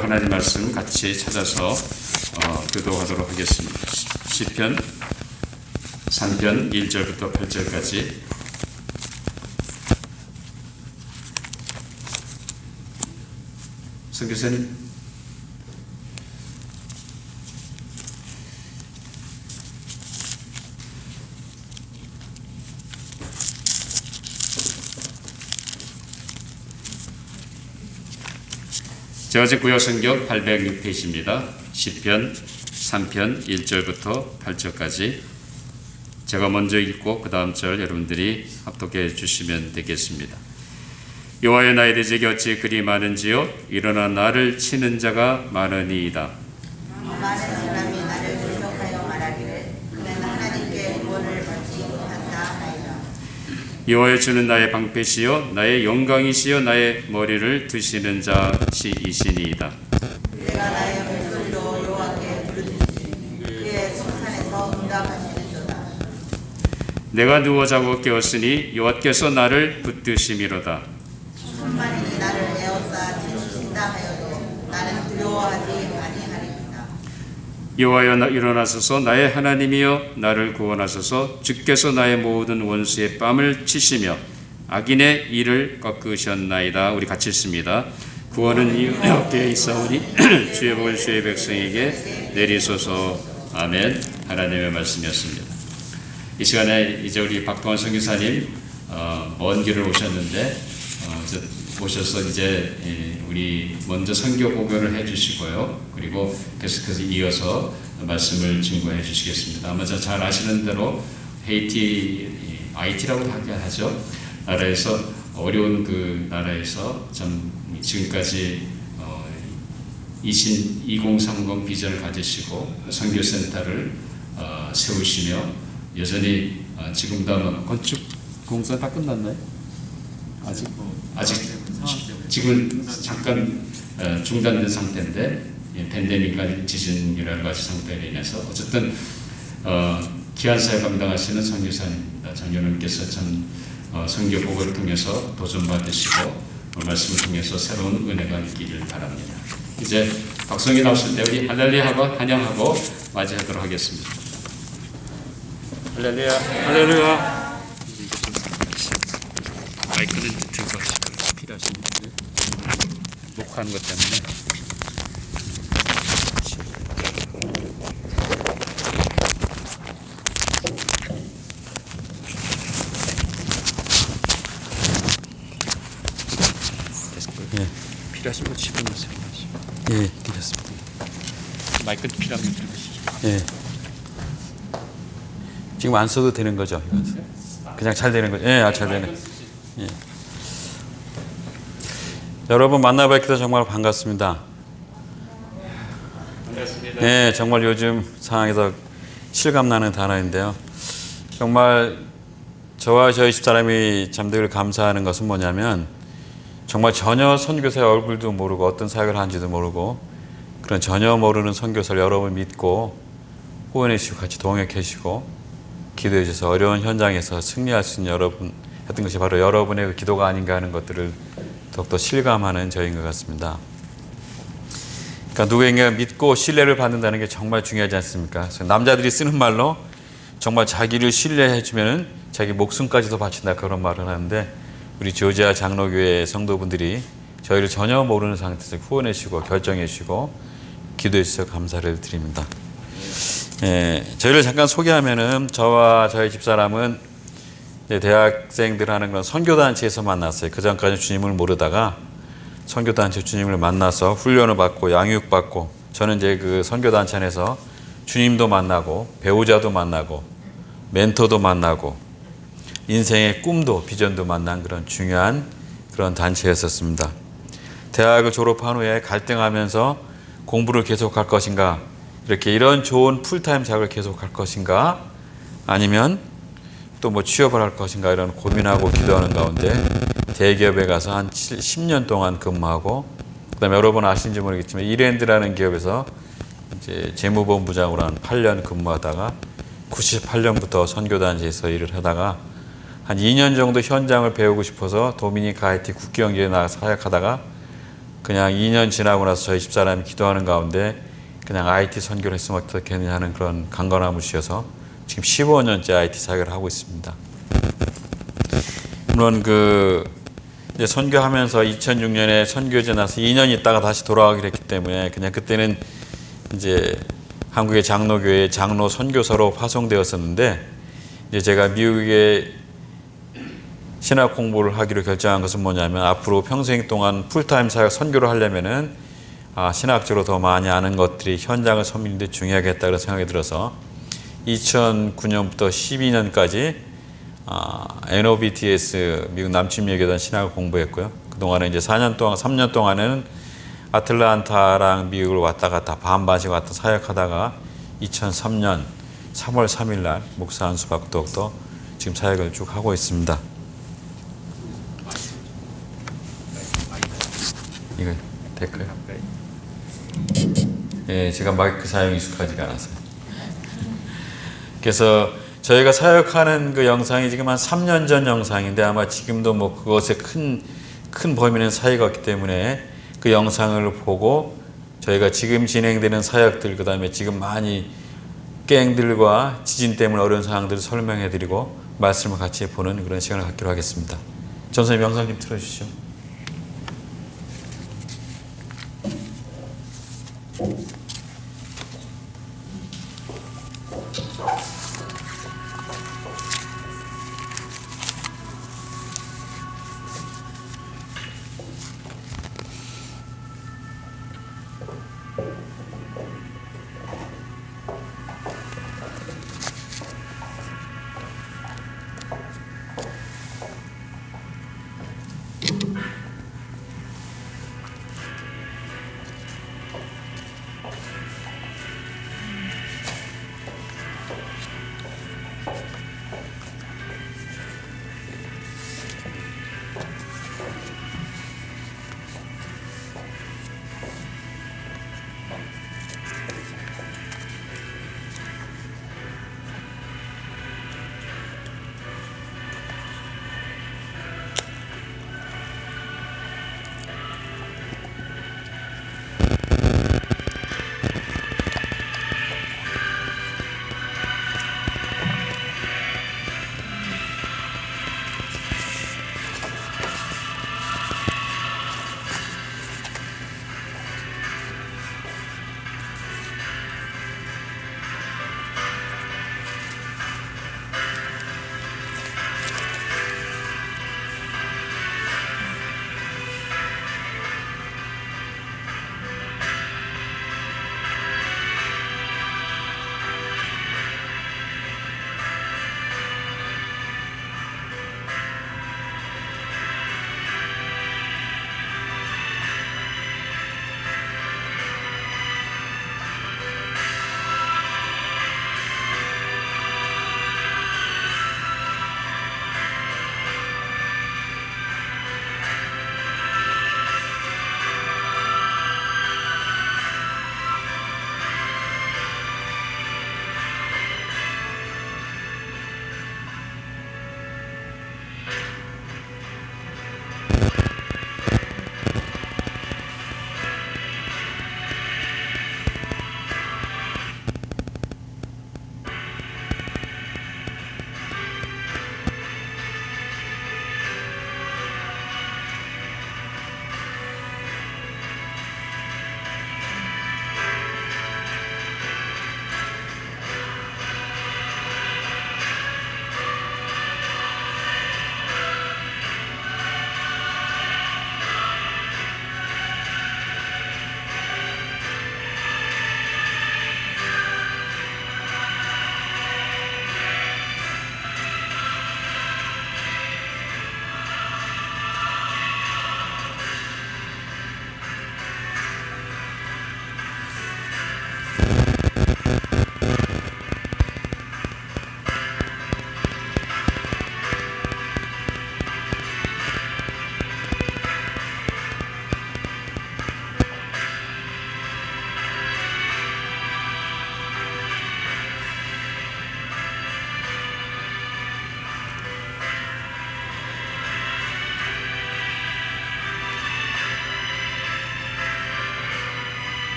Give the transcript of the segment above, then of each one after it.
하나님 말씀 같이 찾아서 교도하도록 하겠습니다. 시편 3편 1절부터 8절까지 선교사님 제어제구역성경 806페이지입니다. 시편 3편 1절부터 8절까지 제가 먼저 읽고 그 다음 절 여러분들이 합독해 주시면 되겠습니다. 여호와여 나의 대적이 어찌 그리 많은지요 일어나 나를 치는 자가 많으니이다. 많은 사람이 나를 분석하여 말하기를 그는 하나님께 구원을 받지 못한다 하리라. 여호와여 주는 나의 방패시요 나의 영광이시요 나의 머리를 드시는 자시이시니이다. 내가 나의 목소리로 여호와께 부르짖으니 그의 성산에서 응답하시는도다. 내가 누워 자고 깨었으니 여호와께서 나를 붙드심이로다. 천만인이 나를 에워싸 치신다 하여도 나는 두려워하지 아니하리이다. 여호와여 일어나소서 나의 하나님이여 나를 구원하소서. 주께서 나의 모든 원수의 뺨을 치시며 악인의 이를 꺾으셨나이다. 우리 같이 읽습니다. 구원은 여호와께 있사오니 주의 복을 주의 백성에게 내리소서. 아멘. 하나님의 말씀이었습니다. 이 시간에 이제 우리 박동환 선교사님 먼 길을 오셨는데 오셔서 이제 우리 먼저 선교 보고를 해주시고요. 그리고 계속해서 이어서 말씀을 증거해 주시겠습니다. 아마 잘 아시는 대로 헤이티 IT라고 하죠. 나라에서 어려운 그 나라에서 참 지금까지 2030 비전을 가지시고 선교센터를 세우시며 여전히 지금도 아마 건축 공사 다 끝났나요? 아직 지금 잠깐 중단된 상태인데 팬데믹과 지진 여러 가지 상태로 인해서 어쨌든 귀한 사역 감당하시는 선교사님입니다. 장로님께서 참 선교 보고를 통해서 도전 받으시고 말씀을 통해서 새로운 은혜가 있기를 바랍니다. 이제 박성이 나오실 때 우리 할렐루야하고 환영하고 맞이하도록 하겠습니다. 할렐루야, 할렐루야. 마이크는 들고 하시고 필요하신 분들 녹화하는 것 때문에 예. 필요하신 분 10분 주세요. 예, 괜찮습니다. 마이크 필요하면 들으시죠. 예. 지금 안 써도 되는 거죠? 이건? 그냥 잘 되는 거죠? 예, 잘 되네. 예. 여러분 만나뵙기도 정말 반갑습니다. 반갑습니다. 예, 정말 요즘 상황에서 실감나는 단어인데요. 정말 저와 저희 집사람이 참 늘 감사하는 것은 뭐냐면 정말 전혀 선교사의 얼굴도 모르고 어떤 사역을 하는지도 모르고 그런 전혀 모르는 선교사를 여러분 믿고 후원해 주시고 같이 동역해 주시고 기도해 주셔서 어려운 현장에서 승리할 수 있는 여러분 했던 것이 바로 여러분의 그 기도가 아닌가 하는 것들을 더욱더 실감하는 저희인 것 같습니다. 그러니까 누구에게 믿고 신뢰를 받는다는 게 정말 중요하지 않습니까? 그래서 남자들이 쓰는 말로 정말 자기를 신뢰해 주면 자기 목숨까지도 바친다 그런 말을 하는데 우리 조지아 장로교회 성도분들이 저희를 전혀 모르는 상태에서 후원해 주시고 결정해 주시고 기도해 주셔서 감사를 드립니다. 예, 저희를 잠깐 소개하면은 저와 저희 집사람은 대학생들 하는 그런 선교단체에서 만났어요. 그 전까지 주님을 모르다가 선교단체 주님을 만나서 훈련을 받고 양육받고 저는 이제 그 선교단체 안에서 주님도 만나고 배우자도 만나고 멘토도 만나고 인생의 꿈도 비전도 만난 그런 중요한 그런 단체였었습니다. 대학을 졸업한 후에 갈등하면서 공부를 계속할 것인가 이렇게 이런 좋은 풀타임 작업을 계속할 것인가 아니면 또 뭐 취업을 할 것인가 이런 고민하고 기도하는 가운데 대기업에 가서 한 10년 동안 근무하고 그다음에 여러분 아시는지 모르겠지만 이랜드라는 기업에서 이제 재무본부장으로 한 8년 근무하다가 98년부터 선교단체에서 일을 하다가 한 2년 정도 현장을 배우고 싶어서 도미니카 하이티 국경지에 나가 사역하다가 그냥 2년 지나고 나서 저희 집사람이 기도하는 가운데 그냥 IT 선교를 했으면 어떻겠느냐 하는 그런 강건함을 주셔서 지금 15년째 IT 사역을 하고 있습니다. 물론 이제 선교하면서 2006년에 선교제 나서 2년 있다가 다시 돌아가기로 했기 때문에 그냥 그때는 이제 한국의 장로교회 장로 선교사로 파송되었었는데, 이제 제가 미국에 신학 공부를 하기로 결정한 것은 뭐냐면 앞으로 평생 동안 풀타임 사역 선교를 하려면은 신학적으로 더 많이 아는 것들이 현장을 섬기는 데 중요하겠다는 생각이 들어서 2009년부터 12년까지 NOBTS 미국 남침여교단 신학을 공부했고요. 그동안에 이제 3년 동안은 아틀란타랑 미국을 왔다 갔다 반반씩 왔다 사역하다가 2003년 3월 3일 날 목사 안수 받고 더욱더 지금 사역을 쭉 하고 있습니다. 이거 될까요? 예, 제가 마이크 사용이 익숙하지가 않아서요. 그래서 저희가 사역하는 그 영상이 지금 한 3년 전 영상인데 아마 지금도 뭐 그것에 큰 범위는 사이가 없기 때문에 그 영상을 보고 저희가 지금 진행되는 사역들, 그 다음에 지금 많이 갱들과 지진 때문에 어려운 상황들을 설명해 드리고 말씀을 같이 보는 그런 시간을 갖기로 하겠습니다. 전선님 영상 좀 틀어주시죠.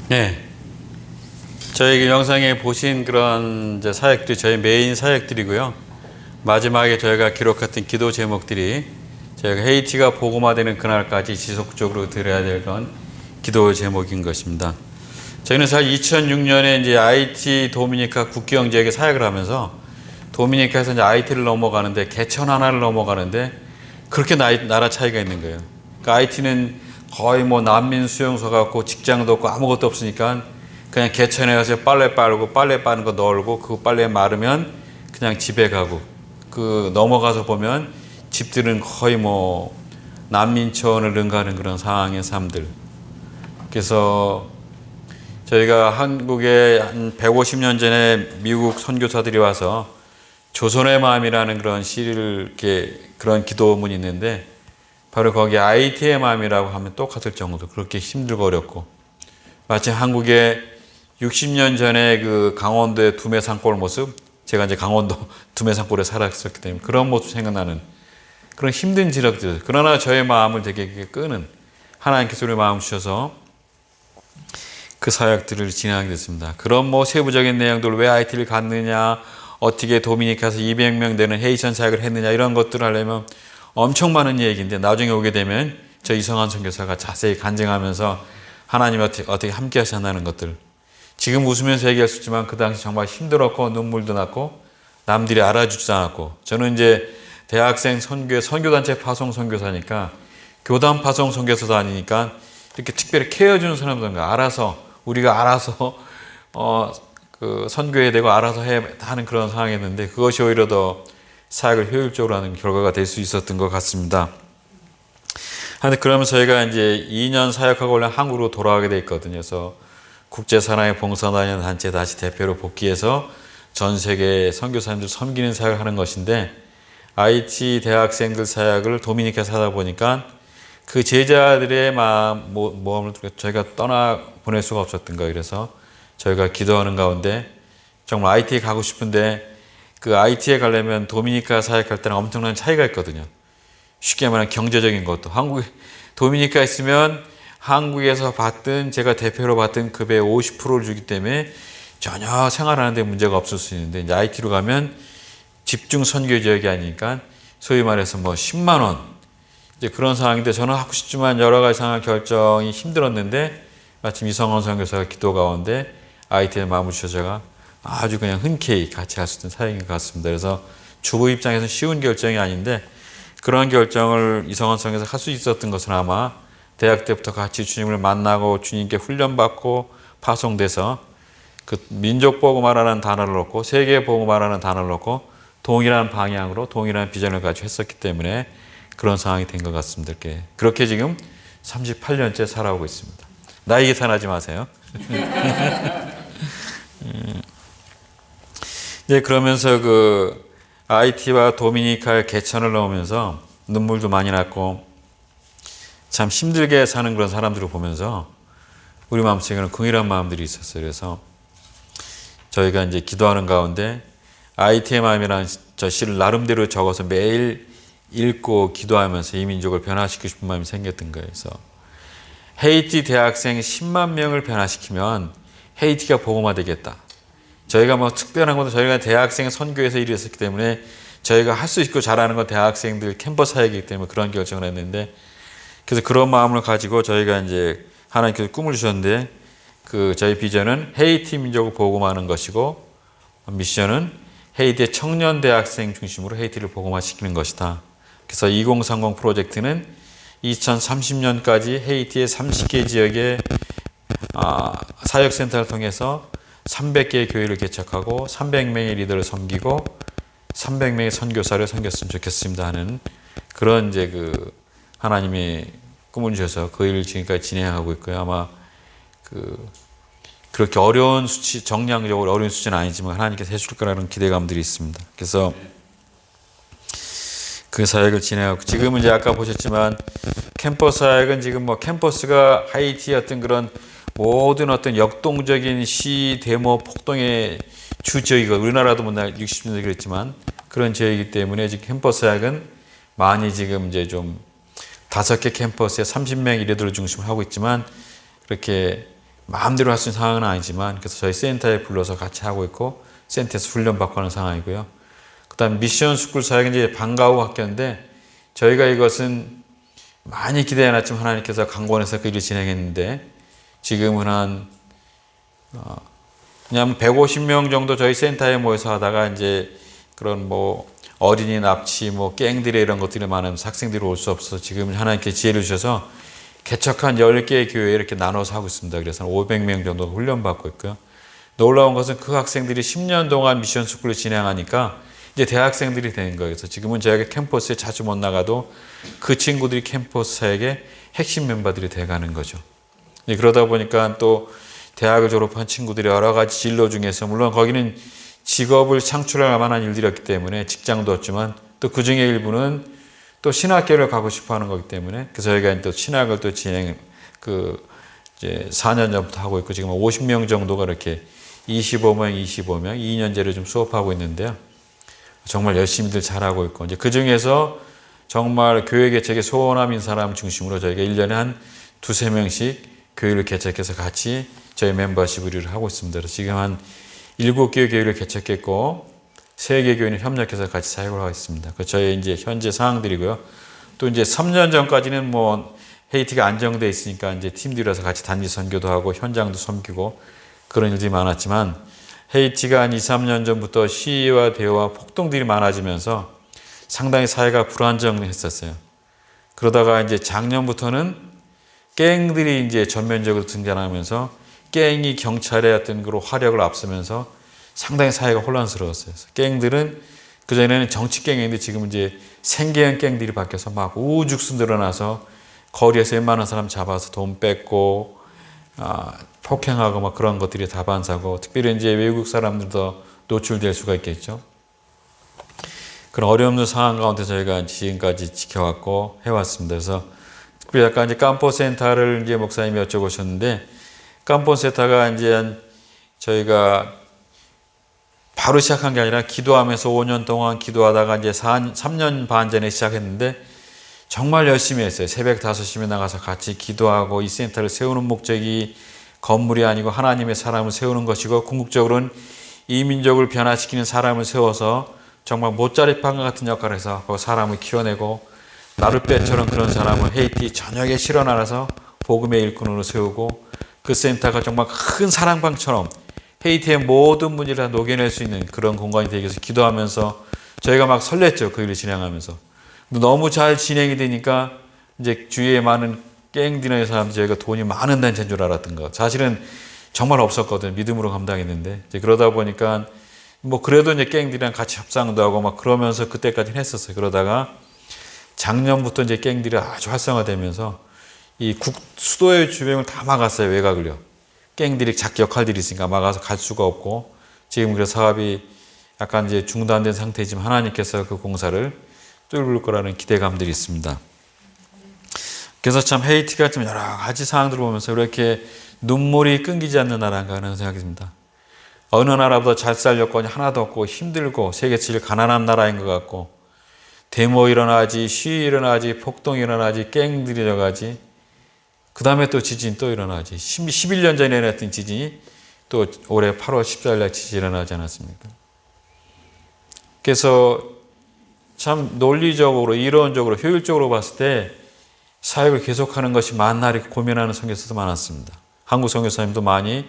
네. 저희 그 영상에 보신 그런 이제 사역들이 저희 메인 사역들이고요. 마지막에 저희가 기록했던 기도 제목들이 저희가 헤이티가 복음화되는 그날까지 지속적으로 드려야 될 그런 기도 제목인 것입니다. 저희는 사실 2006년에 이제 IT 도미니카 국경 지역에 사역을 하면서 도미니카에서 이제 IT를 넘어가는데 개천 하나를 넘어가는데 그렇게 나라 차이가 있는 거예요. 그러니까 IT는 거의 뭐 난민 수용소 같고 직장도 없고 아무것도 없으니까 그냥 개천에 가서 빨래 빨고 빨래 빠는 거 널고 그 빨래 마르면 그냥 집에 가고 그 넘어가서 보면 집들은 거의 뭐 난민촌을 능가하는 그런 상황의 삶들. 그래서 저희가 한국에 한 150년 전에 미국 선교사들이 와서 조선의 마음이라는 그런 시를 이렇게 그런 기도문이 있는데 바로 거기 IT의 마음이라고 하면 똑같을 정도로 그렇게 힘들고 어렵고 마치 한국에 60년 전에 그 강원도의 두메산골 모습 제가 이제 강원도 두메산골에 살았었기 때문에 그런 모습 생각나는 그런 힘든 지력들 그러나 저의 마음을 되게 끄는 하나님께서 우리 마음 주셔서 그 사역들을 진행하게 됐습니다. 그런 뭐 세부적인 내용들 왜 IT를 갔느냐 어떻게 도미니카에서 200명 되는 헤이션 사역을 했느냐 이런 것들을 하려면 엄청 많은 얘기인데 나중에 오게 되면 저 이성환 선교사가 자세히 간증하면서 하나님이 어떻게 함께 하셨다는 것들 지금 웃으면서 얘기할 수 있지만 그 당시 정말 힘들었고 눈물도 났고 남들이 알아주지 않았고 저는 이제 대학생 선교단체 파송 선교사니까 교단 파송 선교사도 아니니까 이렇게 특별히 케어주는 사람들과 우리가 알아서 그 선교해야 되고 알아서 하는 그런 상황이었는데 그것이 오히려 더 사역을 효율적으로 하는 결과가 될 수 있었던 것 같습니다. 그런데 그러면서 저희가 이제 2년 사역하고 원래 한국으로 돌아가게 돼 있거든요. 그래서 국제사랑의 봉사단이라는 단체에 다시 대표로 복귀해서 전 세계 선교사님들 섬기는 사역을 하는 것인데 IT 대학생들 사역을 도미니카에서 하다 보니까 그 제자들의 모험을 저희가 떠나 보낼 수가 없었던 거예요. 그래서 저희가 기도하는 가운데 정말 IT에 가고 싶은데 그 IT에 가려면 도미니카 사역할 때랑 엄청난 차이가 있거든요. 쉽게 말하면 경제적인 것도 도미니카 있으면 한국에서 받든 제가 대표로 받든 급의 50%를 주기 때문에 전혀 생활하는 데 문제가 없을 수 있는데 이제 IT로 가면 집중 선교 지역이 아니니까 소위 말해서 뭐 10만 원 이제 그런 상황인데 저는 하고 싶지만 여러 가지 상황 결정이 힘들었는데 마침 이성원 선교사가 기도 가운데 IT에 마음을 주셔서 제가 아주 그냥 흔쾌히 같이 할 수 있는 사역인 것 같습니다. 그래서 주부 입장에서 쉬운 결정이 아닌데 그런 결정을 이성원 선교사가 할 수 있었던 것은 아마 대학 때부터 같이 주님을 만나고 주님께 훈련받고 파송돼서 그 민족 복음화라는 단어를 넣고 세계 복음화라는 단어를 넣고 동일한 방향으로 동일한 비전을 가지고 했었기 때문에 그런 상황이 된 것 같습니다. 그렇게 지금 38년째 살아오고 있습니다. 나이 계산하지 마세요. 네, 그러면서 그 IT와 도미니카의 개천을 넘으면서 눈물도 많이 났고 참 힘들게 사는 그런 사람들을 보면서 우리 마음속에는 긍휼한 마음들이 있었어요. 그래서 저희가 이제 기도하는 가운데 IT의 마음이라는 저 시를 나름대로 적어서 매일 읽고 기도하면서 이 민족을 변화시키고 싶은 마음이 생겼던 거예요. 그래서 헤이티 대학생 10만 명을 변화시키면 헤이티가 복음화되겠다. 저희가 뭐 특별한 것도 저희가 대학생 선교에서 일을 했었기 때문에 저희가 할 수 있고 잘하는 건 대학생들 캠퍼스 사역이기 때문에 그런 결정을 했는데 그래서 그런 마음을 가지고 저희가 이제 하나님께서 꿈을 주셨는데 그 저희 비전은 헤이티 민족을 복음화하는 것이고 미션은 헤이티의 청년 대학생 중심으로 헤이티를 복음화시키는 것이다. 그래서 2030 프로젝트는 2030년까지 헤이티의 30개 지역의 사역센터를 통해서 300개의 교회를 개척하고 300명의 리더를 섬기고 300명의 선교사를 섬겼으면 좋겠습니다 하는 그런 이제 그 하나님이 꿈을 주셔서 그 일을 지금까지 진행하고 있고요. 아마 그렇게 어려운 수치, 정량적으로 어려운 수치는 아니지만 하나님께서 해줄 거라는 기대감들이 있습니다. 그래서 그 사역을 진행하고 지금은 이제 아까 보셨지만 캠퍼스 사역은 지금 뭐 캠퍼스가 하이티의 어떤 그런 모든 어떤 역동적인 시, 데모, 폭동의 주 지역이고 우리나라도 뭐 60년대 그랬지만 그런 지역이기 때문에 지금 캠퍼스 사역은 많이 지금 이제 좀 5개 캠퍼스에 30명 이래들을 중심으로 하고 있지만 그렇게 마음대로 할 수 있는 상황은 아니지만 그래서 저희 센터에 불러서 같이 하고 있고 센터에서 훈련받고 하는 상황이고요. 그다음 미션 스쿨 사역은 이제 방과 후 학교인데 저희가 이것은 많이 기대해놨지만 하나님께서 강권해서 그 일을 진행했는데 지금은 한 그냥 150명 정도 저희 센터에 모여서 하다가 이제 그런 뭐 어린이 납치, 뭐 갱들의 이런 것들이 많으면서 학생들이 올 수 없어서 지금 하나님께 지혜를 주셔서 개척한 10개의 교회에 이렇게 나눠서 하고 있습니다. 그래서 한 500명 정도 훈련받고 있고요. 놀라운 것은 그 학생들이 10년 동안 미션 스쿨을 진행하니까 이제 대학생들이 되는 거예요. 그래서 지금은 저희가 캠퍼스에 자주 못 나가도 그 친구들이 캠퍼스 사역의 핵심 멤버들이 돼가는 거죠. 그러다 보니까 또 대학을 졸업한 친구들이 여러 가지 진로 중에서 물론 거기는 직업을 창출할 만한 일들이었기 때문에 직장도 없지만 또 그 중에 일부는 또 신학교를 가고 싶어 하는 거기 때문에 그래서 저희가 또 신학을 또 이제 4년 전부터 하고 있고 지금 50명 정도가 이렇게 25명, 2년제를 좀 수업하고 있는데요. 정말 열심히들 잘하고 있고 이제 그 중에서 정말 교회 개척에 소원함인 사람 중심으로 저희가 1년에 한 2-3명씩 교회를 개척해서 같이 저희 멤버십을 하고 있습니다. 그래서 지금 한 7개의 교회를 개척했고 3개 교회는 협력해서 같이 사역을 하고 있습니다. 그 저희 이제 현재 상황들이고요. 또 이제 3년 전까지는 뭐 헤이티가 안정돼 있으니까 이제 팀들이라서 같이 단지 선교도 하고 현장도 섬기고 그런 일들이 많았지만 헤이티가 한 2-3년 전부터 시위와 대화와 폭동들이 많아지면서 상당히 사회가 불안정했었어요. 그러다가 이제 작년부터는 갱들이 이제 전면적으로 등장하면서 갱이 경찰의 어떤 그런 화력을 앞서면서 상당히 사회가 혼란스러웠어요. 갱들은 그전에는 정치갱인데 지금 이제 생계형 갱들이 바뀌어서 막 우죽순 늘어나서 거리에서 웬만한 사람 잡아서 돈 뺏고 폭행하고 막 그런 것들이 다반사고 특별히 이제 외국 사람들도 노출될 수가 있겠죠. 그런 어려운 상황 가운데 저희가 지금까지 지켜왔고 해왔습니다. 그래서 특별히 약간 이제 깜포센터를 이제 목사님이 여쭤보셨는데 깜포센터가 이제 저희가 바로 시작한 게 아니라 기도하면서 5년 동안 기도하다가 이제 3년 반 전에 시작했는데 정말 열심히 했어요. 새벽 5시에 나가서 같이 기도하고 이 센터를 세우는 목적이 건물이 아니고 하나님의 사람을 세우는 것이고 궁극적으로는 이 민족을 변화시키는 사람을 세워서 정말 못자리판 같은 역할을 해서 그 사람을 키워내고 나룻배처럼 그런 사람을 헤이티 전역에 실어 날아서 복음의 일꾼으로 세우고 그 센터가 정말 큰 사랑방처럼 헤이티의 모든 문제를 다 녹여낼 수 있는 그런 공간이 되기 위해서 기도하면서 저희가 막 설렜죠. 그 일을 진행하면서. 너무 잘 진행이 되니까 이제 주위에 많은 갱디너의 사람들 저희가 돈이 많은 단체인 줄 알았던 거. 사실은 정말 없었거든. 믿음으로 감당했는데. 이제 그러다 보니까 뭐 그래도 이제 갱디랑 같이 협상도 하고 막 그러면서 그때까지는 했었어요. 그러다가 작년부터 이제 갱들이 아주 활성화되면서 이 수도의 주변을 다 막았어요. 외곽을요. 갱들이 자기 역할들이 있으니까 막아서 갈 수가 없고 지금 그래서 사업이 약간 이제 중단된 상태지만 하나님께서 그 공사를 뚫을 거라는 기대감들이 있습니다. 그래서 참 헤이티가 좀 여러 가지 상황들을 보면서 이렇게 눈물이 끊기지 않는 나라인가 하는 생각이 듭니다. 어느 나라보다 잘 살 여건이 하나도 없고 힘들고 세계 제일 가난한 나라인 것 같고 데모 일어나지, 시위 일어나지, 폭동 일어나지, 갱들이 일어나지 그 다음에 또 지진 또 일어나지. 11년 전에 일어났던 지진이 또 올해 8월 14일 날 지진이 일어나지 않았습니까? 그래서 참 논리적으로, 이론적으로, 효율적으로 봤을 때 사역을 계속하는 것이 맞나 이렇게 고민하는 선교사도 많았습니다. 한국 선교사님도 많이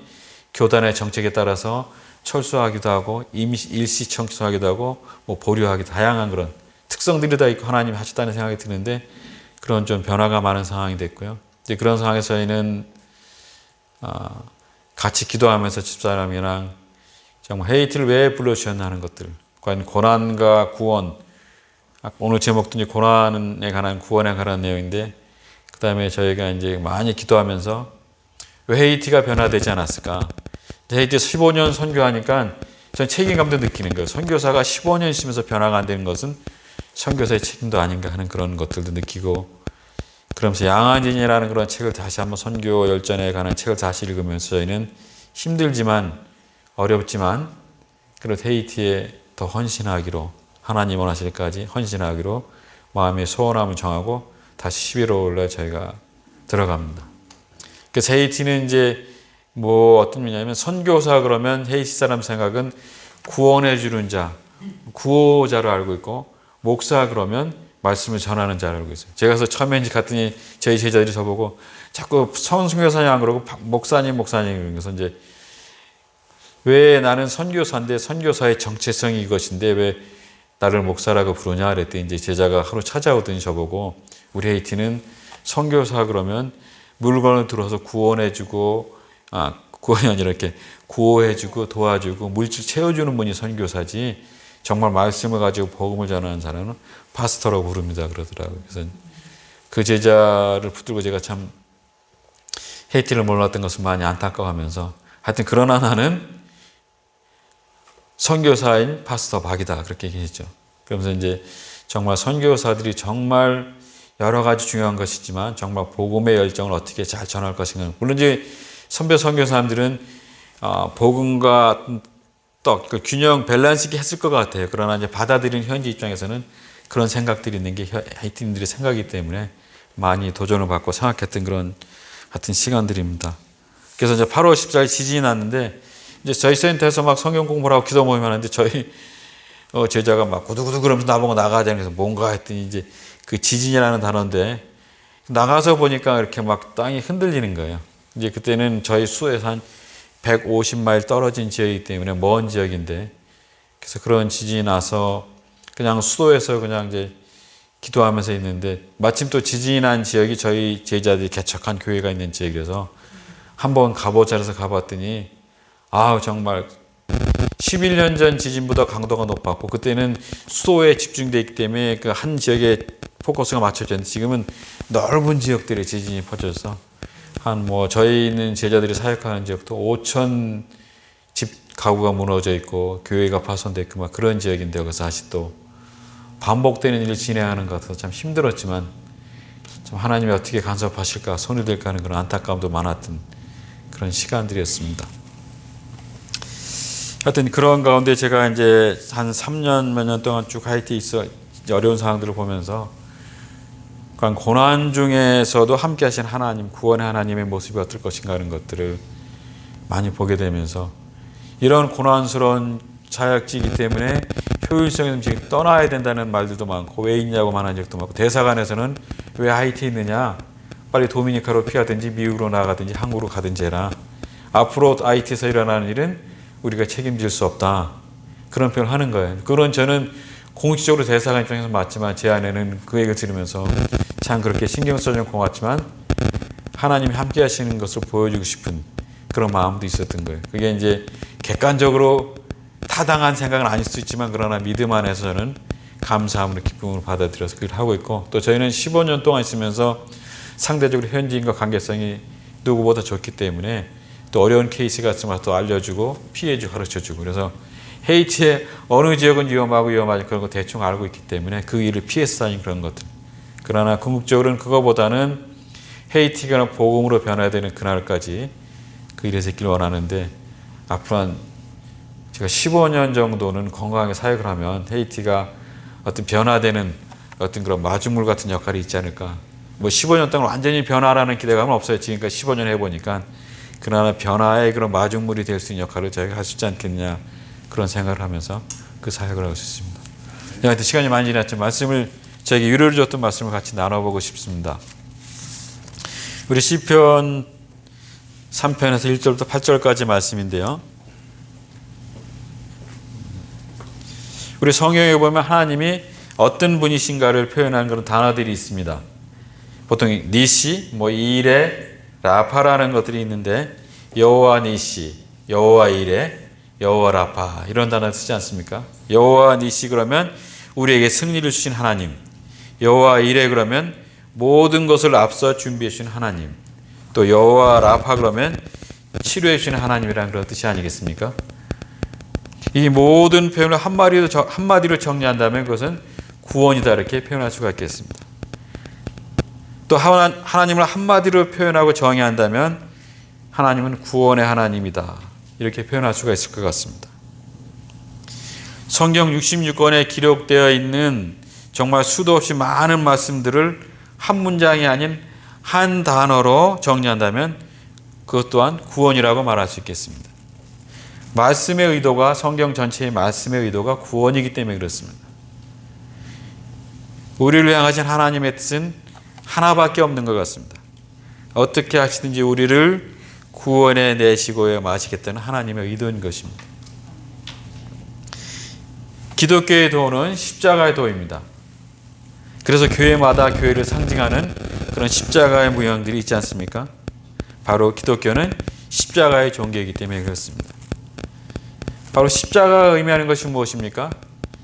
교단의 정책에 따라서 철수하기도 하고 일시 청소하기도 하고 뭐 보류하기도 다양한 그런 특성들이 다 있고 하나님이 하셨다는 생각이 드는데 그런 좀 변화가 많은 상황이 됐고요. 이제 그런 상황에서 저희는 같이 기도하면서 집사람이랑 정말 헤이티를 왜 불러주셨나 하는 것들, 과연 고난과 구원, 오늘 제목도 이제 고난에 관한 구원에 관한 내용인데 그 다음에 저희가 이제 많이 기도하면서 왜 헤이티가 변화되지 않았을까? 헤이티에서 15년 선교하니까 저는 책임감도 느끼는 거예요. 선교사가 15년 있으면서 변화가 안 되는 것은 선교사의 책임도 아닌가 하는 그런 것들도 느끼고 그러면서 양안진이라는 그런 책을 다시 한번 선교 열전에 관한 책을 다시 읽으면서 저희는 힘들지만 어렵지만 그래도 헤이티에 더 헌신하기로 하나님 원하실 때까지 헌신하기로 마음의 소원함을 정하고 다시 11월에 저희가 들어갑니다. 그래서 헤이티는 이제 뭐 어떤 의미냐면 선교사 그러면 헤이티 사람 생각은 구원해 주는 자, 구호자로 알고 있고 목사 그러면 말씀을 전하는 자로 알고 있어요. 제가 그래서 처음에 갔더니 저희 제자들이 저보고 자꾸 선교사님 안 그러고 목사님 그래서 이제 왜 나는 선교사인데 선교사의 정체성이 이것인데 왜 나를 목사라고 부르냐 그랬더니 이제 제자가 하루 찾아오더니 저보고 우리 헤이티는 선교사 그러면 물건을 들어서 구원해주고 구원이 아니라 이렇게 구호해주고 도와주고 물질 채워주는 분이 선교사지 정말 말씀을 가지고 복음을 전하는 사람은 파스터라고 부릅니다 그러더라고요. 그래서 그 제자를 붙들고 제가 참 헤이티를 몰랐던 것을 많이 안타까워하면서 하여튼 그러나 나는 선교사인 파스터 박이다 그렇게 얘기했죠. 그러면서 이제 정말 선교사들이 정말 여러 가지 중요한 것이지만 정말 복음의 열정을 어떻게 잘 전할 것인가. 물론 이제 선배 선교사님들은 복음과 떡, 그 균형 밸런스 있게 했을 것 같아요. 그러나 이제 받아들이는 현지 입장에서는 그런 생각들이 있는 게 하이티인들의 생각이기 때문에 많이 도전을 받고 생각했던 그런 같은 시간들입니다. 그래서 이제 8월 14일 지진이 났는데 이제 저희 센터에서 막 성경 공부를 하고 기도 모임 하는데 저희 제자가 막 구두구두 그러면서 나보고 나가자는 그래서 뭔가 했더니 이제 그 지진이라는 단어인데 나가서 보니까 이렇게 막 땅이 흔들리는 거예요. 이제 그때는 저희 수에서 한 150마일 떨어진 지역이기 때문에 먼 지역인데 그래서 그런 지진이 나서 그냥 수도에서 그냥 이제 기도하면서 있는데 마침 또 지진이 난 지역이 저희 제자들이 개척한 교회가 있는 지역이라서 한번 가보자 해서 가봤더니 정말 11년 전 지진보다 강도가 높았고 그때는 수도에 집중되어 있기 때문에 그 한 지역에 포커스가 맞춰져 있는데 지금은 넓은 지역들에 지진이 퍼져서 한 저희 있는 제자들이 사역하는 지역도 5천 집 가구가 무너져 있고 교회가 파손돼 있고 막 그런 지역인데 여기서 다시 또 반복되는 일을 진행하는 것 같아서 참 힘들었지만 참 하나님이 어떻게 간섭하실까 손이 될까 하는 그런 안타까움도 많았던 그런 시간들이었습니다. 하여튼 그런 가운데 제가 이제 한 3년 몇 년 동안 쭉 하이티에 있어 어려운 상황들을 보면서 고난 중에서도 함께 하신 하나님, 구원의 하나님의 모습이 어떨 것인가 하는 것들을 많이 보게 되면서 이런 고난스러운 사역지이기 때문에 효율성이 좀 떠나야 된다는 말들도 많고 왜 있냐고 말하는 적도 많고 대사관에서는 왜 하이티에 있느냐 빨리 도미니카로 피하든지 미국으로 나가든지 한국으로 가든지 해라. 앞으로 하이티에서 일어나는 일은 우리가 책임질 수 없다. 그런 표현을 하는 거예요. 그런 저는 공식적으로 대사관 입장에서 맞지만 제 안에는 그 얘기를 들으면서 참 그렇게 신경 써주면 고맙지만 하나님이 함께 하시는 것을 보여주고 싶은 그런 마음도 있었던 거예요. 그게 이제 객관적으로 타당한 생각은 아닐 수 있지만 그러나 믿음 안에서 저는 감사함으로 기쁨으로 받아들여서 그걸 하고 있고 또 저희는 15년 동안 있으면서 상대적으로 현지인과 관계성이 누구보다 좋기 때문에 또 어려운 케이스가 있으면 또 알려주고 피해주고 가르쳐주고 그래서 헤이티의 어느 지역은 위험하고 위험하지 그런 거 대충 알고 있기 때문에 그 일을 피해서 다니는 그런 것들. 그러나 궁극적으로는 그거보다는 헤이티가 복음으로 변화되는 그날까지 그 일에서 있길 원하는데 앞으로 한 제가 15년 정도는 건강하게 사역을 하면 헤이티가 어떤 변화되는 어떤 그런 마중물 같은 역할이 있지 않을까. 15년 동안 완전히 변화라는 기대감은 없어요. 지금까지 15년 해보니까. 그러나 변화의 그런 마중물이 될 수 있는 역할을 저희가 할 수 있지 않겠냐 그런 생각을 하면서 그 사역을 하고 있습니다. 하여튼 시간이 많이 지났지만 말씀을 저에게 유료를 줬던 말씀을 같이 나눠보고 싶습니다. 우리 시편 3편에서 1절부터 8절까지 말씀인데요. 우리 성경에 보면 하나님이 어떤 분이신가를 표현하는 그런 단어들이 있습니다. 보통 니시, 이레, 라파라는 것들이 있는데 여호와 니시, 여호와 이레, 여호와 라파 이런 단어 쓰지 않습니까? 여호와 니시 그러면 우리에게 승리를 주신 하나님, 여호와 이레 그러면 모든 것을 앞서 준비해 주신 하나님, 또 여호와 라파 그러면 치료해 주시는 하나님이라는 그런 뜻이 아니겠습니까? 이 모든 표현을 한마디로 정리한다면 그것은 구원이다 이렇게 표현할 수가 있겠습니다. 또 하나님을 한마디로 표현하고 정의한다면 하나님은 구원의 하나님이다 이렇게 표현할 수가 있을 것 같습니다. 성경 66권에 기록되어 있는 정말 수도 없이 많은 말씀들을 한 문장이 아닌 한 단어로 정리한다면 그것 또한 구원이라고 말할 수 있겠습니다. 말씀의 의도가 성경 전체의 말씀의 의도가 구원이기 때문에 그렇습니다. 우리를 향하신 하나님의 뜻은 하나밖에 없는 것 같습니다. 어떻게 하시든지 우리를 구원해 내시고 마시겠다는 하나님의 의도인 것입니다. 기독교의 도는 십자가의 도입니다. 그래서 교회마다 교회를 상징하는 그런 십자가의 모형들이 있지 않습니까? 바로 기독교는 십자가의 종교이기 때문에 그렇습니다. 바로 십자가가 의미하는 것이 무엇입니까?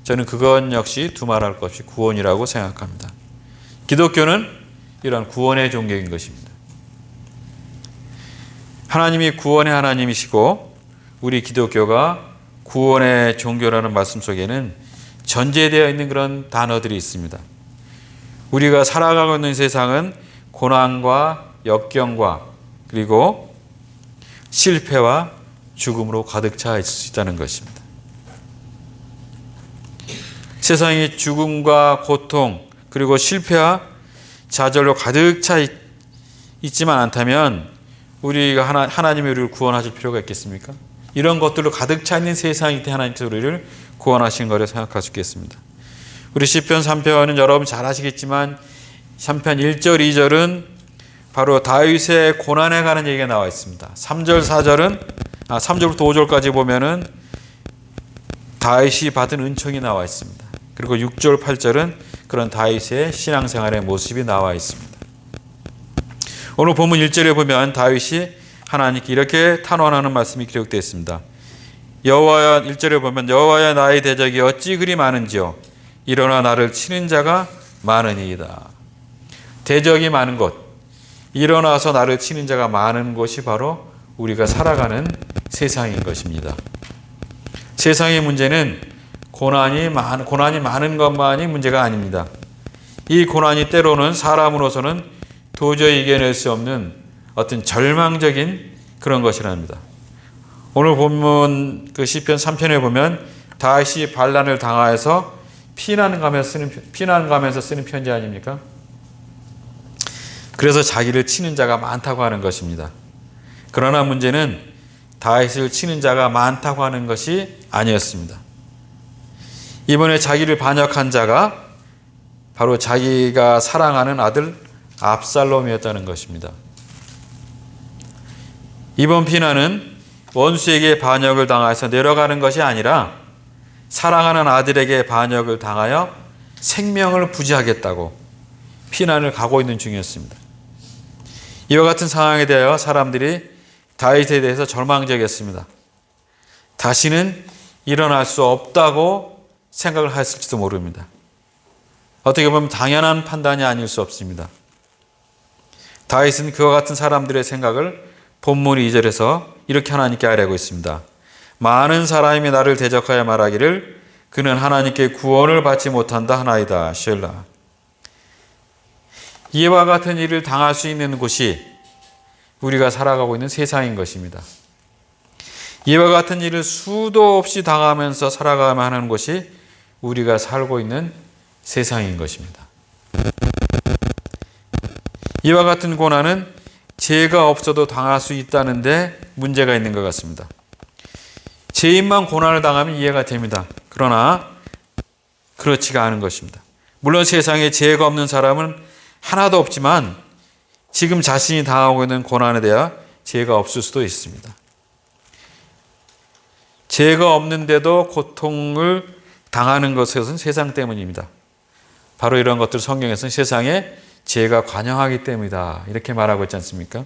저는 그건 역시 두말할 것 없이 구원이라고 생각합니다. 기독교는 이런 구원의 종교인 것입니다. 하나님이 구원의 하나님이시고 우리 기독교가 구원의 종교라는 말씀 속에는 전제되어 있는 그런 단어들이 있습니다. 우리가 살아가고 있는 세상은 고난과 역경과 그리고 실패와 죽음으로 가득 차 있을 수 있다는 것입니다. 세상이 죽음과 고통 그리고 실패와 좌절로 가득 차 있지만 않다면 우리가 하나님이 우리를 구원하실 필요가 있겠습니까? 이런 것들로 가득 차 있는 세상일 때 하나님께서 우리를 구원하신 거를 생각할 수 있겠습니다. 우리 시편 3편은 여러분 잘 아시겠지만 3편 1절 2절은 바로 다윗의 고난에 관한 얘기가 나와 있습니다. 3절 4절은 3절부터 5절까지 보면은 다윗이 받은 은총이 나와 있습니다. 그리고 6절 8절은 그런 다윗의 신앙생활의 모습이 나와 있습니다. 오늘 본문 1절에 보면 다윗이 하나님께 이렇게 탄원하는 말씀이 기록되어 있습니다. 여호와야 1절에 보면 여호와야 나의 대적이 어찌 그리 많은지요 일어나 나를 치는 자가 많으니이다. 대적이 많은 곳, 일어나서 나를 치는 자가 많은 곳이 바로 우리가 살아가는 세상인 것입니다. 세상의 문제는 고난이 많은 것만이 문제가 아닙니다. 이 고난이 때로는 사람으로서는 도저히 이겨낼 수 없는 어떤 절망적인 그런 것이랍니다. 오늘 본문 그 시편 3편에 보면 다윗이 반란을 당하여서 피난가면서 쓰는 편지 아닙니까? 그래서 자기를 치는 자가 많다고 하는 것입니다. 그러나 문제는 다윗을 치는 자가 많다고 하는 것이 아니었습니다. 이번에 자기를 반역한 자가 바로 자기가 사랑하는 아들 압살롬이었다는 것입니다. 이번 피난은 원수에게 반역을 당해서 내려가는 것이 아니라 사랑하는 아들에게 반역을 당하여 생명을 부지하겠다고 피난을 가고 있는 중이었습니다. 이와 같은 상황에 대하여 사람들이 다윗에 대해서 절망적이었습니다. 다시는 일어날 수 없다고 생각을 했을지도 모릅니다. 어떻게 보면 당연한 판단이 아닐 수 없습니다. 다윗은 그와 같은 사람들의 생각을 본문 2절에서 이렇게 하나님께 아뢰고 있습니다. 많은 사람이 나를 대적하여 말하기를 그는 하나님께 구원을 받지 못한다 하나이다. 쉘라. 이와 같은 일을 당할 수 있는 곳이 우리가 살아가고 있는 세상인 것입니다. 이와 같은 일을 수도 없이 당하면서 살아가야만 하는 곳이 우리가 살고 있는 세상인 것입니다. 이와 같은 고난은 죄가 없어도 당할 수 있다는데 문제가 있는 것 같습니다. 죄인만 고난을 당하면 이해가 됩니다. 그러나 그렇지가 않은 것입니다. 물론 세상에 죄가 없는 사람은 하나도 없지만 지금 자신이 당하고 있는 고난에 대해 죄가 없을 수도 있습니다. 죄가 없는데도 고통을 당하는 것은 세상 때문입니다. 바로 이런 것들 성경에서는 세상에 죄가 관영하기 때문이다 이렇게 말하고 있지 않습니까?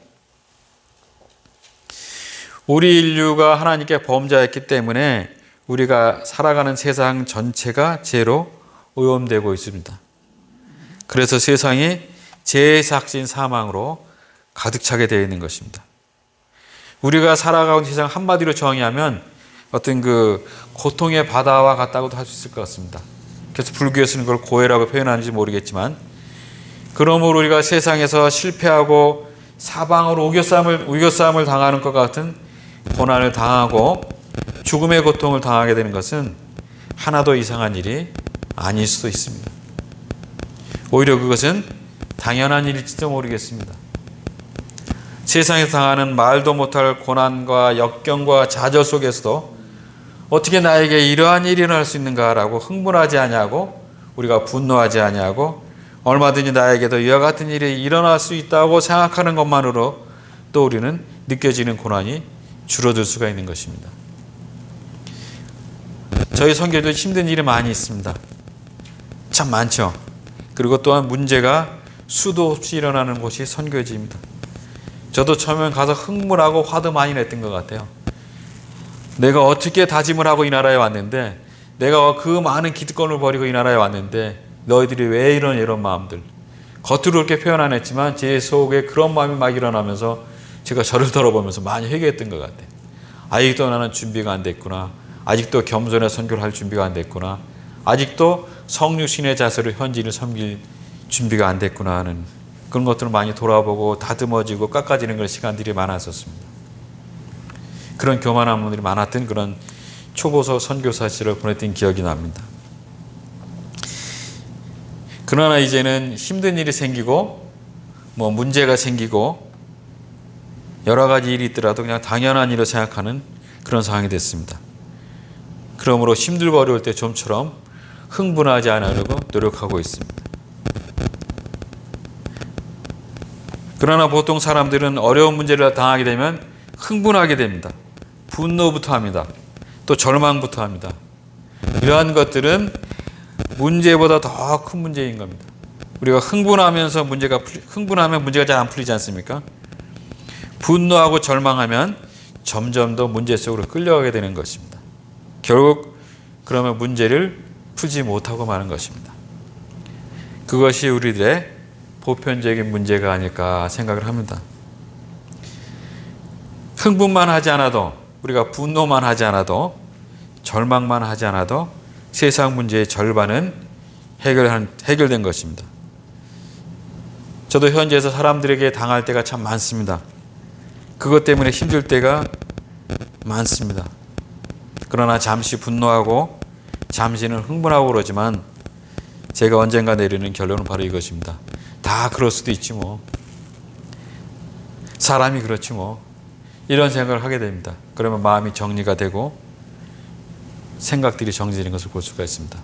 우리 인류가 하나님께 범죄했기 때문에 우리가 살아가는 세상 전체가 죄로 오염되고 있습니다. 그래서 세상이 죄의 삭신 사망으로 가득 차게 되어 있는 것입니다. 우리가 살아가는 세상 한마디로 정의하면 어떤 그 고통의 바다와 같다고도 할 수 있을 것 같습니다. 그래서 불교에서는 그걸 고해라고 표현하는지 모르겠지만 그러므로 우리가 세상에서 실패하고 사방으로 우겨싸움을 당하는 것 같은 고난을 당하고 죽음의 고통을 당하게 되는 것은 하나도 이상한 일이 아닐 수도 있습니다. 오히려 그것은 당연한 일일지도 모르겠습니다. 세상에서 당하는 말도 못할 고난과 역경과 좌절 속에서도 어떻게 나에게 이러한 일이 일어날 수 있는가라고 흥분하지 아니하고 우리가 분노하지 아니하고 얼마든지 나에게도 이와 같은 일이 일어날 수 있다고 생각하는 것만으로 또 우리는 느껴지는 고난이 줄어들 수가 있는 것입니다. 저희 선교도 힘든 일이 많이 있습니다. 참 많죠. 그리고 또한 문제가 수도 없이 일어나는 곳이 선교지입니다. 저도 처음에 가서 흥분하고 화도 많이 냈던 것 같아요. 내가 어떻게 다짐을 하고 이 나라에 왔는데, 내가 그 많은 기득권을 버리고 이 나라에 왔는데 너희들이 왜 이런 마음들, 겉으로 그렇게 표현 안 했지만 제 속에 그런 마음이 막 일어나면서 제가 저를 돌아보면서 많이 회개했던 것 같아요. 아직도 나는 준비가 안 됐구나. 아직도 겸손의 선교를 할 준비가 안 됐구나. 아직도 성육신의 자세로 현지인을 섬길 준비가 안 됐구나 하는 그런 것들을 많이 돌아보고 다듬어지고 깎아지는 그런 시간들이 많았었습니다. 그런 교만한 분들이 많았던 그런 초보서 선교사 시절을 보냈던 기억이 납니다. 그러나 이제는 힘든 일이 생기고 문제가 생기고 여러 가지 일이 있더라도 그냥 당연한 일로 생각하는 그런 상황이 됐습니다. 그러므로 힘들고 어려울 때 좀처럼 흥분하지 않으려고 노력하고 있습니다. 그러나 보통 사람들은 어려운 문제를 당하게 되면 흥분하게 됩니다. 분노부터 합니다. 또 절망부터 합니다. 이러한 것들은 문제보다 더 큰 문제인 겁니다. 우리가 흥분하면 문제가 잘 안 풀리지 않습니까? 분노하고 절망하면 점점 더 문제 속으로 끌려가게 되는 것입니다. 결국 그러면 문제를 풀지 못하고 마는 것입니다. 그것이 우리들의 보편적인 문제가 아닐까 생각을 합니다. 흥분만 하지 않아도, 우리가 분노만 하지 않아도, 절망만 하지 않아도 세상 문제의 절반은 해결된 것입니다. 저도 현지에서 사람들에게 당할 때가 참 많습니다. 그것 때문에 힘들 때가 많습니다. 그러나 잠시 분노하고 잠시는 흥분하고 그러지만 제가 언젠가 내리는 결론은 바로 이것입니다. 다 그럴 수도 있지 뭐. 사람이 그렇지 뭐. 이런 생각을 하게 됩니다. 그러면 마음이 정리가 되고 생각들이 정리되는 것을 볼 수가 있습니다.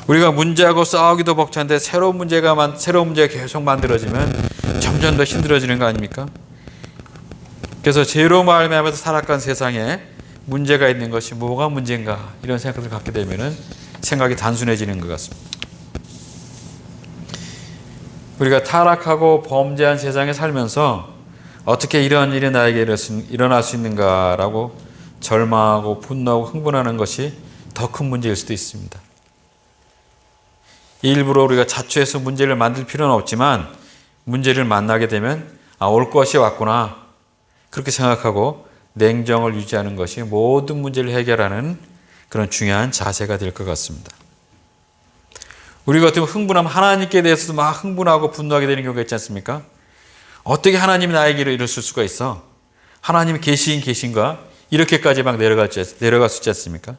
우리가 문제하고 싸우기도 벅찬데 새로운 문제가 계속 만들어지면 점점 더 힘들어지는 거 아닙니까? 그래서 죄로 말미암아서 살아간 세상에 문제가 있는 것이 뭐가 문제인가 이런 생각을 갖게 되면 생각이 단순해지는 것 같습니다. 우리가 타락하고 범죄한 세상에 살면서 어떻게 이런 일이 나에게 일어날 수 있는가라고 절망하고 분노하고 흥분하는 것이 더 큰 문제일 수도 있습니다. 일부러 우리가 자초해서 문제를 만들 필요는 없지만 문제를 만나게 되면 올 것이 왔구나 그렇게 생각하고 냉정을 유지하는 것이 모든 문제를 해결하는 그런 중요한 자세가 될 것 같습니다. 우리 같으면 흥분하면 하나님께 대해서도 막 흥분하고 분노하게 되는 경우가 있지 않습니까? 어떻게 하나님이 나에게 이랬을 수가 있어? 하나님이 계신가? 이렇게까지 막 내려갈 수 있지 않습니까?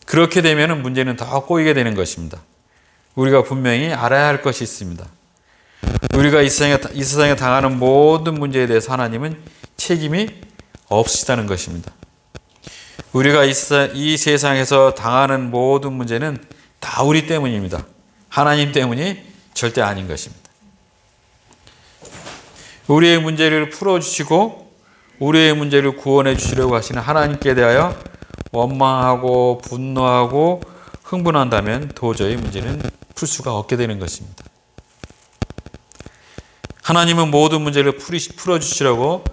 그렇게 되면 문제는 더 꼬이게 되는 것입니다. 우리가 분명히 알아야 할 것이 있습니다. 우리가 이 세상에 당하는 모든 문제에 대해서 하나님은 책임이 없으시다는 것입니다. 우리가 이 세상에서 당하는 모든 문제는 다 우리 때문입니다. 하나님 때문이 절대 아닌 것입니다. 우리의 문제를 풀어주시고 우리의 문제를 구원해 주시려고 하시는 하나님께 대하여 원망하고 분노하고 흥분한다면 도저히 문제는 풀 수가 없게 되는 것입니다. 하나님은 모든 문제를 풀어주시려고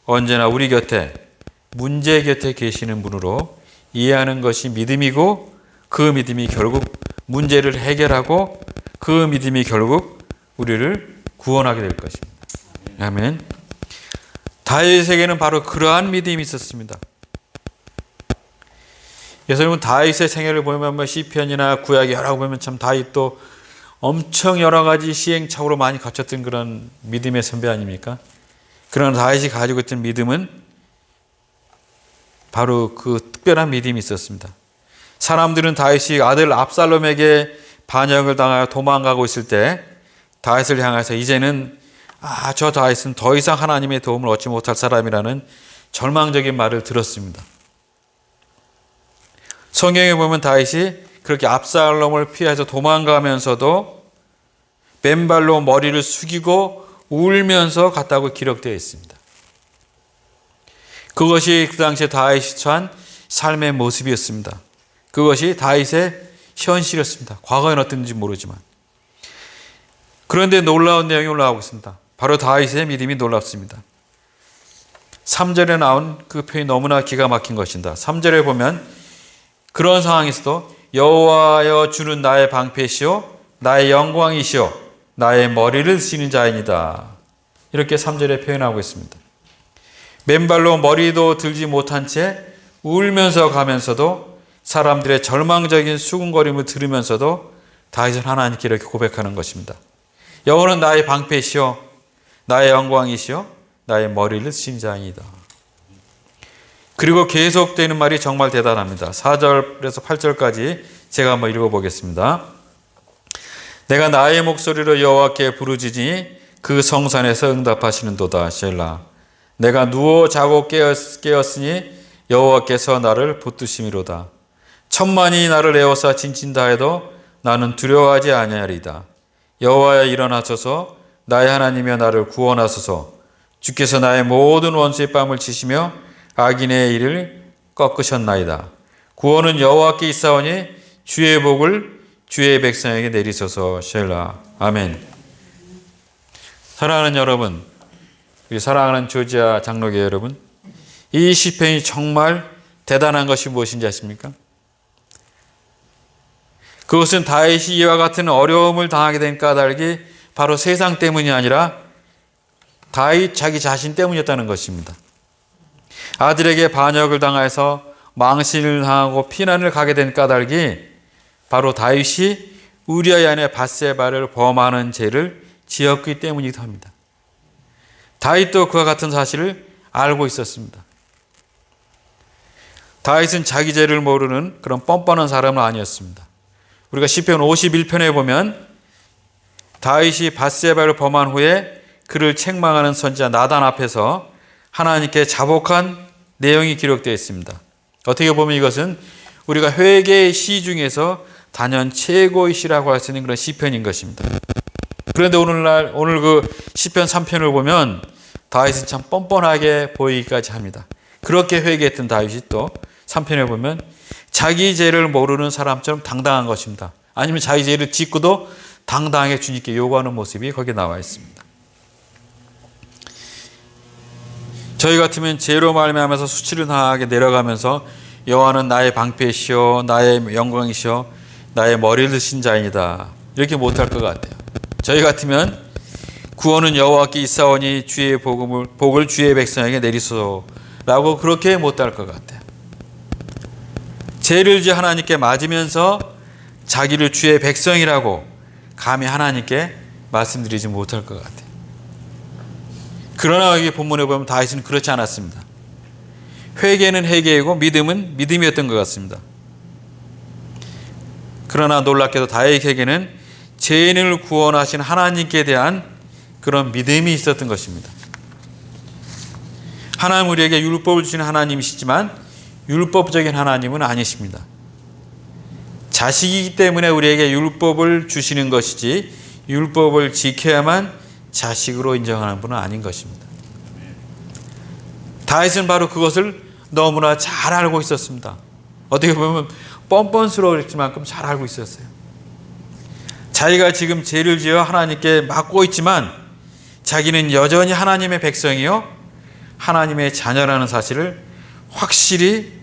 언제나 우리 곁에, 문제 곁에 계시는 분으로 이해하는 것이 믿음이고 그 믿음이 결국 문제를 해결하고 그 믿음이 결국 우리를 구원하게 될 것입니다. 아멘. 다윗에게는 바로 그러한 믿음이 있었습니다. 예수님은 다윗의 생애를 보면 시편이나 구약에 여러 보면 참 다윗도 엄청 여러 가지 시행착오로 많이 거쳤던 그런 믿음의 선배 아닙니까? 그러나 다윗이 가지고 있던 믿음은 바로 그 특별한 믿음이 있었습니다. 사람들은 다윗이 아들 압살롬에게 반역을 당하여 도망가고 있을 때 다윗을 향해서 이제는 저 다윗은 더 이상 하나님의 도움을 얻지 못할 사람이라는 절망적인 말을 들었습니다. 성경에 보면 다윗이 그렇게 압살롬을 피해서 도망가면서도 맨발로 머리를 숙이고 울면서 갔다고 기록되어 있습니다. 그것이 그 당시에 다윗이 처한 삶의 모습이었습니다. 그것이 다윗의 현실이었습니다. 과거엔 어땠는지 모르지만. 그런데 놀라운 내용이 올라오고 있습니다. 바로 다윗의 믿음이 놀랍습니다. 3절에 나온 그 표현이 너무나 기가 막힌 것입니다. 3절에 보면 그런 상황에서도 여호와여 주는 나의 방패시오 나의 영광이시오 나의 머리를 쓰는 자이니다. 이렇게 3절에 표현하고 있습니다. 맨발로 머리도 들지 못한 채 울면서 가면서도 사람들의 절망적인 수군거림을 들으면서도 다윗은 하나님께 이렇게 고백하는 것입니다. 여호와는 나의 방패시오 나의 영광이시오 나의 머리를 쓰신 자이니다. 그리고 계속되는 말이 정말 대단합니다. 4절에서 8절까지 제가 한번 읽어보겠습니다. 내가 나의 목소리로 여호와께 부르짖으니 그 성산에서 응답하시는도다. 셀라. 내가 누워 자고 깨었으니 여호와께서 나를 붙드심이로다. 천만이 나를 에워싸 진친다 해도 나는 두려워하지 아니하리이다. 여호와여 일어나소서 나의 하나님이여 나를 구원하소서. 주께서 나의 모든 원수의 뺨을 치시며 악인의 일을 꺾으셨나이다. 구원은 여호와께 있사오니 주의 복을 주의 백성에게 내리소서. 셀라. 아멘. 사랑하는 여러분, 우리 사랑하는 조지아 장로교 여러분, 이 시편이 정말 대단한 것이 무엇인지 아십니까? 그것은 다윗이 이와 같은 어려움을 당하게 된 까닭이 바로 세상 때문이 아니라 다윗 자기 자신 때문이었다는 것입니다. 아들에게 반역을 당해서 망신을 당하고 피난을 가게 된 까닭이 바로 다윗이 우리아의 아내 밧세바를 범하는 죄를 지었기 때문이기도 합니다. 다윗도 그와 같은 사실을 알고 있었습니다. 다윗은 자기 죄를 모르는 그런 뻔뻔한 사람은 아니었습니다. 우리가 시편 51편에 보면 다윗이 밧세바를 범한 후에 그를 책망하는 선지자 나단 앞에서 하나님께 자복한 내용이 기록되어 있습니다. 어떻게 보면 이것은 우리가 회개의 시 중에서 단연 최고의 시라고 할 수 있는 그런 시편인 것입니다. 그런데 오늘 그 시편 3편을 보면 다윗은 참 뻔뻔하게 보이기까지 합니다. 그렇게 회개했던 다윗이 또 3편에 보면 자기 죄를 모르는 사람처럼 당당한 것입니다. 아니면 자기 죄를 짓고도 당당하게 주님께 요구하는 모습이 거기에 나와 있습니다. 저희 같으면 죄로 말미암아서 수치를 당하게 내려가면서 여호와는 나의 방패시오 나의 영광이시오 나의 머리를 드신 자이니다. 이렇게 못할 것 같아요. 저희 같으면 구원은 여호와께 있사오니 주의 복을 주의 백성에게 내리소서라고 그렇게 못할 것 같아요. 죄를 지어 하나님께 맞으면서 자기를 주의 백성이라고 감히 하나님께 말씀드리지 못할 것 같아요. 그러나 여기 본문에 보면 다윗은 그렇지 않았습니다. 회개는 회개이고 믿음은 믿음이었던 것 같습니다. 그러나 놀랍게도 다윗에게는 죄인을 구원하신 하나님께 대한 그런 믿음이 있었던 것입니다. 하나님 우리에게 율법을 주신 하나님이시지만 율법적인 하나님은 아니십니다. 자식이기 때문에 우리에게 율법을 주시는 것이지 율법을 지켜야만 자식으로 인정하는 분은 아닌 것입니다. 다윗은 바로 그것을 너무나 잘 알고 있었습니다. 어떻게 보면 뻔뻔스러울 만큼 잘 알고 있었어요. 자기가 지금 죄를 지어 하나님께 맞고 있지만 자기는 여전히 하나님의 백성이요 하나님의 자녀라는 사실을 확실히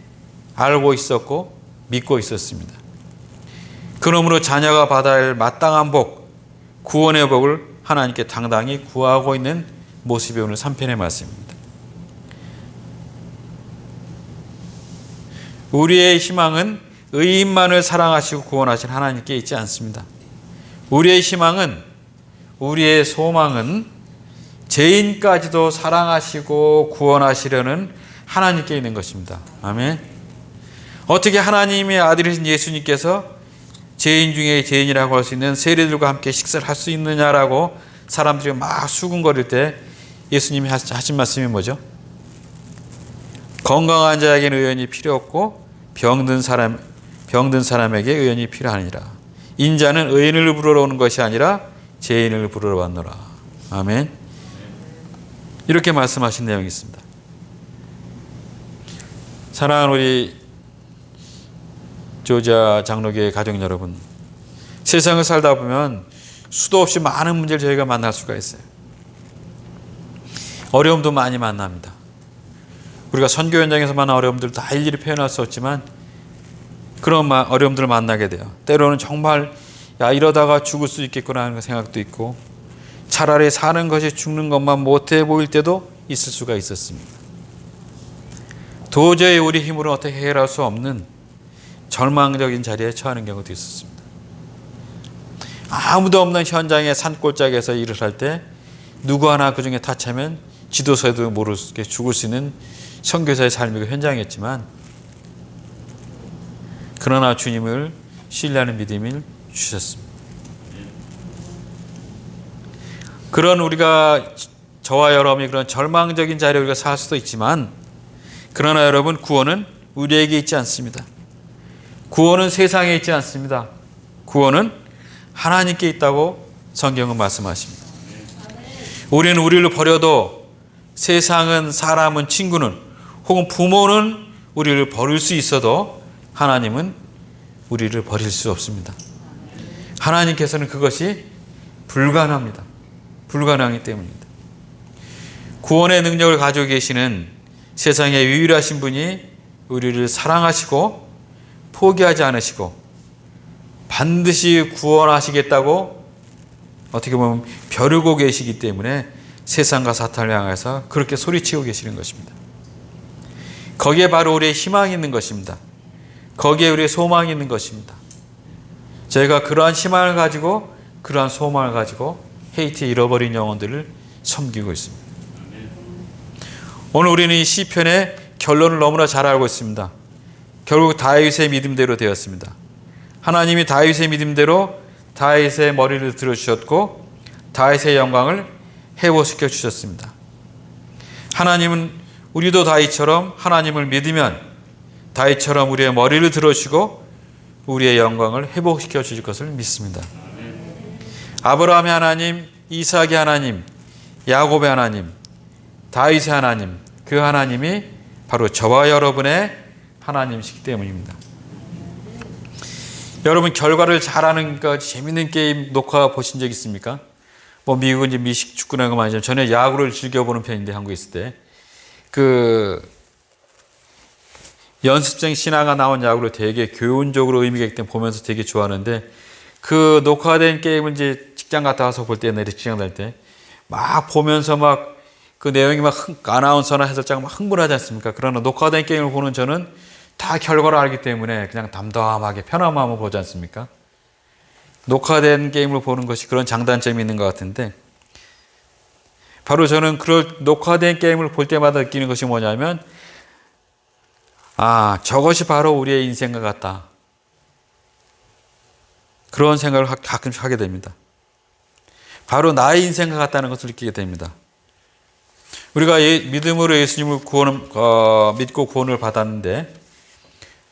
알고 있었고 믿고 있었습니다. 그러므로 자녀가 받아야 할 마땅한 복, 구원의 복을 하나님께 당당히 구하고 있는 모습이 오늘 3편의 말씀입니다. 우리의 희망은 의인만을 사랑하시고 구원하신 하나님께 있지 않습니다. 우리의 희망은, 우리의 소망은 죄인까지도 사랑하시고 구원하시려는 하나님께 있는 것입니다. 아멘. 어떻게 하나님의 아들이신 예수님께서 죄인 중에 죄인이라고 할 수 있는 세리들과 함께 식사를 할 수 있느냐라고 사람들이 막 수군거릴 때 예수님이 하신 말씀이 뭐죠? 건강한 자에게는 의원이 필요 없고 병든 사람에게 의원이 필요하니라. 인자는 의인을 부르러 오는 것이 아니라 죄인을 부르러 왔노라. 아멘. 이렇게 말씀하신 내용이 있습니다. 사랑하는 우리 조지아 장로교회 가족 여러분, 세상을 살다 보면 수도 없이 많은 문제를 저희가 만날 수가 있어요. 어려움도 많이 만납니다. 우리가 선교 현장에서 만난 어려움들 다 일일이 표현할 수 없지만 그런 어려움들을 만나게 돼요. 때로는 정말 이러다가 죽을 수 있겠구나 하는 생각도 있고, 차라리 사는 것이 죽는 것만 못해 보일 때도 있을 수가 있었습니다. 도저히 우리 힘으로 어떻게 해결할 수 없는 절망적인 자리에 처하는 경우도 있었습니다. 아무도 없는 현장의 산골짜기에서 일을 할 때 누구 하나 그중에 타차면 지도서에도 모르게 죽을 수 있는 선교사의 삶이고 현장이었지만, 그러나 주님을 신뢰하는 믿음을 주셨습니다. 그런 저와 여러분이 그런 절망적인 자리에 우리가 살 수도 있지만, 그러나 여러분, 구원은 우리에게 있지 않습니다. 구원은 세상에 있지 않습니다. 구원은 하나님께 있다고 성경은 말씀하십니다. 우리는 우리를 버려도 세상은, 사람은, 친구는 혹은 부모는 우리를 버릴 수 있어도 하나님은 우리를 버릴 수 없습니다. 하나님께서는 그것이 불가능합니다. 불가능하기 때문입니다. 구원의 능력을 가지고 계시는 세상에 유일하신 분이 우리를 사랑하시고 포기하지 않으시고 반드시 구원하시겠다고 어떻게 보면 벼르고 계시기 때문에 세상과 사탄을 향해서 그렇게 소리치고 계시는 것입니다. 거기에 바로 우리의 희망이 있는 것입니다. 거기에 우리의 소망이 있는 것입니다. 저희가 그러한 희망을 가지고, 그러한 소망을 가지고 헤이티에 잃어버린 영혼들을 섬기고 있습니다. 오늘 우리는 이 시편의 결론을 너무나 잘 알고 있습니다. 결국 다윗의 믿음대로 되었습니다. 하나님이 다윗의 믿음대로 다윗의 머리를 들어주셨고 다윗의 영광을 회복시켜 주셨습니다. 하나님은 우리도 다윗처럼 하나님을 믿으면 다윗처럼 우리의 머리를 들어주시고 우리의 영광을 회복시켜 주실 것을 믿습니다. 아브라함의 하나님, 이삭의 하나님, 야곱의 하나님, 다윗의 하나님, 그 하나님이 바로 저와 여러분의 하나님이시기 때문입니다. 여러분, 결과를 잘하는 재밌는 게임 녹화 보신 적 있습니까? 미국은 이제 미식 축구나 거 많이 하지만 저는 야구를 즐겨보는 편인데, 한국에 있을 때 연습생 신하가 나온 야구를 되게 교훈적으로 의미가 있기 때문에 보면서 되게 좋아하는데, 그 녹화된 게임을 이제 직장 갔다 와서 볼 때, 내리 직장 갈 때 막 보면서 그 내용이 아나운서나 해설자가 흥분하지 않습니까? 그러나 녹화된 게임을 보는 저는 다 결과를 알기 때문에 그냥 담담하게 편한 마음으로 보지 않습니까? 녹화된 게임을 보는 것이 그런 장단점이 있는 것 같은데, 바로 저는 그런 녹화된 게임을 볼 때마다 느끼는 것이 뭐냐면, 저것이 바로 우리의 인생과 같다. 그런 생각을 가끔씩 하게 됩니다. 바로 나의 인생과 같다는 것을 느끼게 됩니다. 우리가 믿음으로 예수님을 믿고 구원을 받았는데,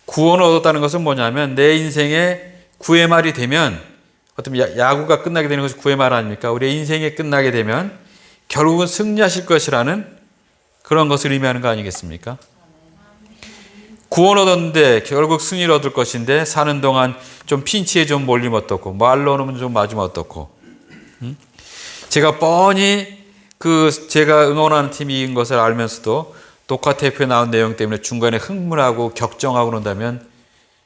구원을 얻었다는 것은 뭐냐면 내 인생의 구의 말이 되면, 어떤 야구가 끝나게 되는 것이 구의 말 아닙니까? 우리의 인생이 끝나게 되면 결국은 승리하실 것이라는 그런 것을 의미하는 거 아니겠습니까? 구원 얻었는데 결국 승리를 얻을 것인데, 사는 동안 좀 핀치에 좀 몰리면 어떻고, 말로는 좀 맞으면 어떻고, 제가 뻔히 제가 응원하는 팀이 이긴 것을 알면서도 녹화 테이프에 나온 내용 때문에 중간에 흥분하고 격정하고 그런다면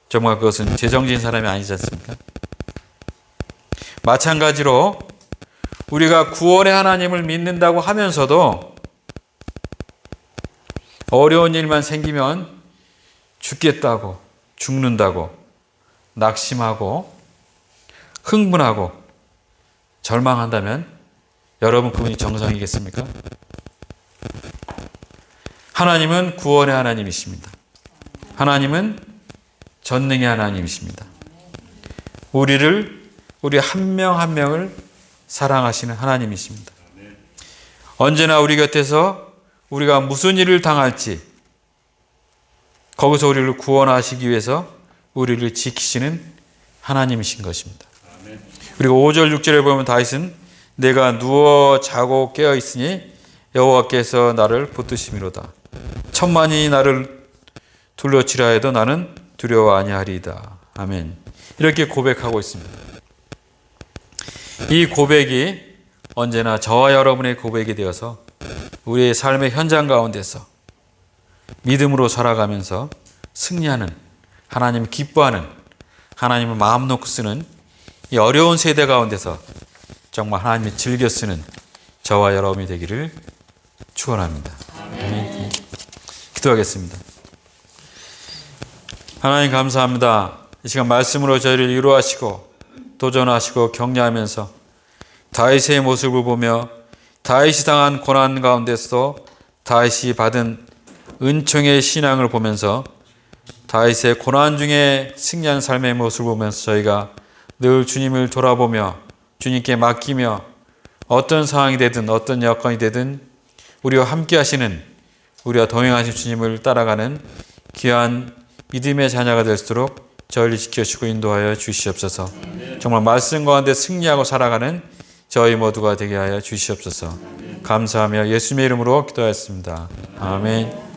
정말 그것은 제정신 사람이 아니지 않습니까? 마찬가지로 우리가 구원의 하나님을 믿는다고 하면서도 어려운 일만 생기면 죽겠다고, 죽는다고 낙심하고 흥분하고 절망한다면 여러분, 그분이 정상이겠습니까? 하나님은 구원의 하나님이십니다. 하나님은 전능의 하나님이십니다. 우리 한 명 한 명을 사랑하시는 하나님이십니다. 언제나 우리 곁에서 우리가 무슨 일을 당할지 거기서 우리를 구원하시기 위해서 우리를 지키시는 하나님이신 것입니다. 그리고 5절 6절에 보면 다윗은 내가 누워 자고 깨어 있으니 여호와께서 나를 붙드심이로다. 천만이 나를 둘러치라 해도 나는 두려워 아니하리이다. 아멘. 이렇게 고백하고 있습니다. 이 고백이 언제나 저와 여러분의 고백이 되어서 우리의 삶의 현장 가운데서 믿음으로 살아가면서 승리하는, 하나님 기뻐하는, 하나님을 마음 놓고 쓰는 이 어려운 세대 가운데서 정말 하나님이 즐겨 쓰는 저와 여러분이 되기를 축원합니다. 아멘. 기도하겠습니다. 하나님 감사합니다. 이 시간 말씀으로 저희를 위로하시고 도전하시고 격려하면서 다윗의 모습을 보며 다윗이 당한 고난 가운데서 다윗이 받은 은총의 신앙을 보면서 다윗의 고난 중에 승리한 삶의 모습을 보면서 저희가 늘 주님을 돌아보며 주님께 맡기며 어떤 상황이 되든 어떤 여건이 되든 우리와 함께 하시는, 우리와 동행하신 주님을 따라가는 귀한 믿음의 자녀가 될수록 저희를 지켜주시고 인도하여 주시옵소서. 정말 말씀 가운데 승리하고 살아가는 저희 모두가 되게 하여 주시옵소서. 감사하며 예수님의 이름으로 기도하였습니다. 아멘.